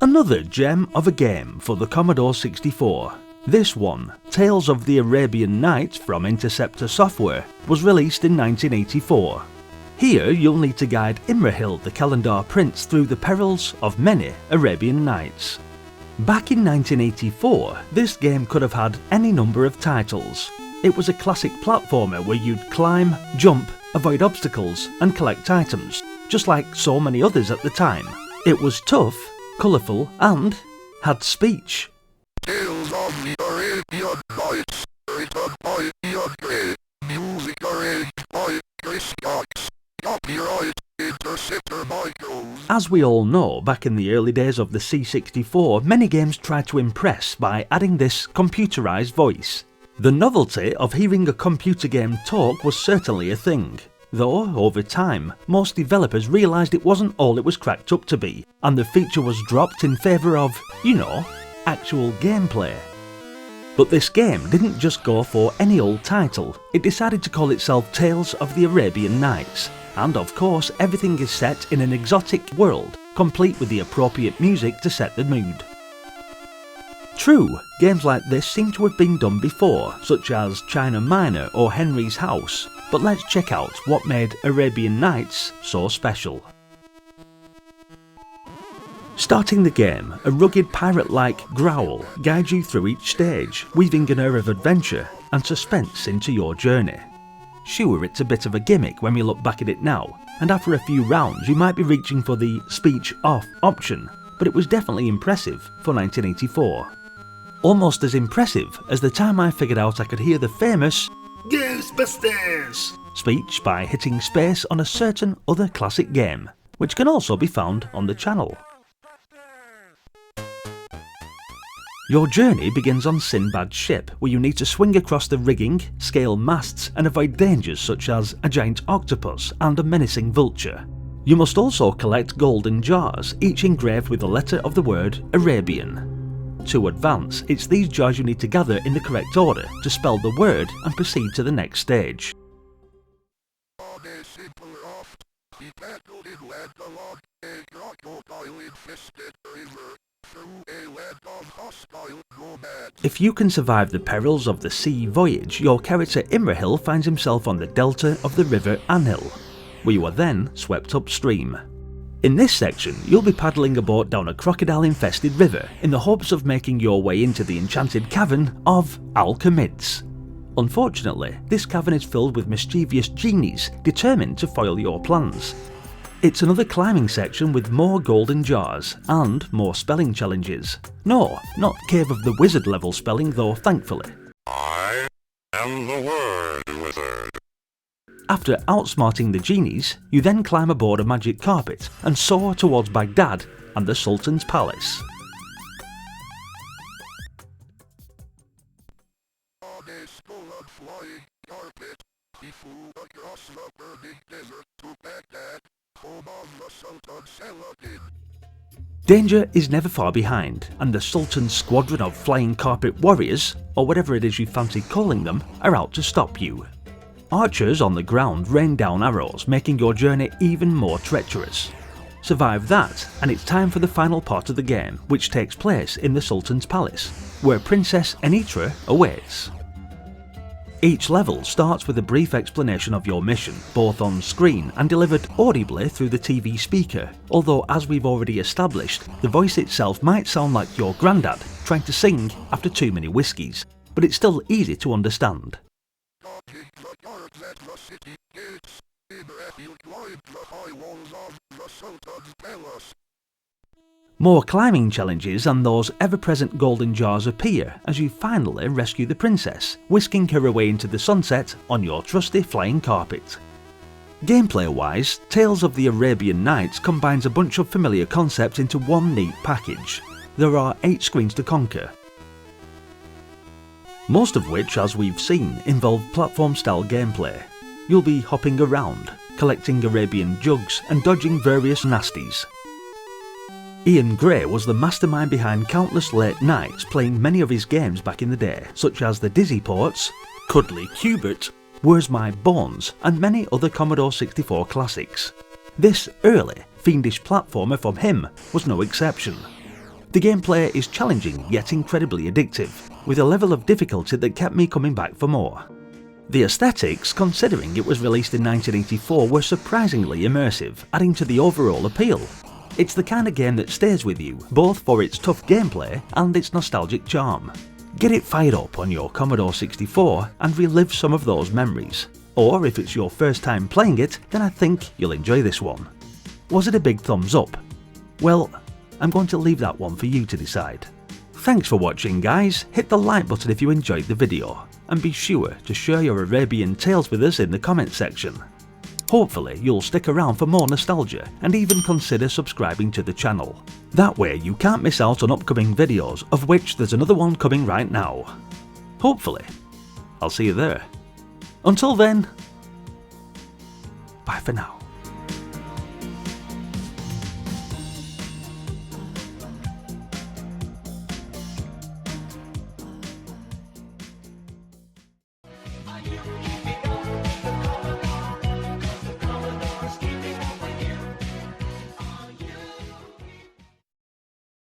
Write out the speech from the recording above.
Another gem of a game for the Commodore 64. This one, Tales of the Arabian Nights from Interceptor Software, was released in 1984. Here you'll need to guide Imrahil the Calendar Prince through the perils of many Arabian Nights. Back in 1984, this game could have had any number of titles. It was a classic platformer where you'd climb, jump, avoid obstacles and collect items, just like so many others at the time. It was tough, colourful and had speech. Tales of the Arabian Nights, written by Ian Gray, music arranged by Chris Cox, copyright Interceptor Micros. As we all know, back in the early days of the C64, many games tried to impress by adding this computerised voice. The novelty of hearing a computer game talk was certainly a thing, though over time, most developers realised it wasn't all it was cracked up to be, and the feature was dropped in favour of, actual gameplay. But this game didn't just go for any old title, it decided to call itself Tales of the Arabian Nights, and of course everything is set in an exotic world, complete with the appropriate music to set the mood. True, games like this seem to have been done before, such as China Minor or Henry's House, but let's check out what made Arabian Nights so special. Starting the game, a rugged pirate-like growl guides you through each stage, weaving an air of adventure and suspense into your journey. Sure, it's a bit of a gimmick when we look back at it now, and after a few rounds you might be reaching for the speech off option, but it was definitely impressive for 1984. Almost as impressive as the time I figured out I could hear the famous Ghostbusters speech by hitting space on a certain other classic game, which can also be found on the channel. Your journey begins on Sinbad's ship, where you need to swing across the rigging, scale masts and avoid dangers such as a giant octopus and a menacing vulture. You must also collect golden jars, each engraved with the letter of the word Arabian. To advance, it's these jars you need to gather in the correct order to spell the word and proceed to the next stage. On a simple raft, he paddled inland along a crocodile-infested river, through a land of hostile nomads. If you can survive the perils of the sea voyage, your character Imrahil finds himself on the delta of the river Anil, where you are then swept upstream. In this section, you'll be paddling a boat down a crocodile-infested river in the hopes of making your way into the enchanted cavern of Al-Khamids. Unfortunately, this cavern is filled with mischievous genies determined to foil your plans. It's another climbing section with more golden jars and more spelling challenges. No, not Cave of the Wizard level spelling though, thankfully. I am the word wizard. After outsmarting the genies, you then climb aboard a magic carpet and soar towards Baghdad and the Sultan's palace. On a stolen flying carpet, he flew across the burning desert to Baghdad, home of the Sultan Saladin. Danger is never far behind, and the Sultan's squadron of flying carpet warriors, or whatever it is you fancy calling them, are out to stop you. Archers on the ground rain down arrows, making your journey even more treacherous. Survive that, and it's time for the final part of the game, which takes place in the Sultan's palace, where Princess Anitra awaits. Each level starts with a brief explanation of your mission, both on screen and delivered audibly through the TV speaker, although as we've already established, the voice itself might sound like your granddad trying to sing after too many whiskies, but it's still easy to understand. More climbing challenges and those ever-present golden jars appear as you finally rescue the princess, whisking her away into the sunset on your trusty flying carpet. Gameplay-wise, Tales of the Arabian Nights combines a bunch of familiar concepts into one neat package. There are 8 screens to conquer, most of which, as we've seen, involve platform-style gameplay. You'll be hopping around, collecting Arabian jugs and dodging various nasties. Ian Gray was the mastermind behind countless late nights playing many of his games back in the day, such as the Dizzy Ports, Cuddly Cubert, Where's My Bones and many other Commodore 64 classics. This early, fiendish platformer from him was no exception. The gameplay is challenging yet incredibly addictive, with a level of difficulty that kept me coming back for more. The aesthetics, considering it was released in 1984, were surprisingly immersive, adding to the overall appeal. It's the kind of game that stays with you, both for its tough gameplay and its nostalgic charm. Get it fired up on your Commodore 64 and relive some of those memories. Or if it's your first time playing it, then I think you'll enjoy this one. Was it a big thumbs up? Well, I'm going to leave that one for you to decide. Thanks for watching guys, hit the like button if you enjoyed the video, and be sure to share your Arabian tales with us in the comments section. Hopefully you'll stick around for more nostalgia and even consider subscribing to the channel. That way you can't miss out on upcoming videos, of which there's another one coming right now. Hopefully. I'll see you there. Until then, bye for now.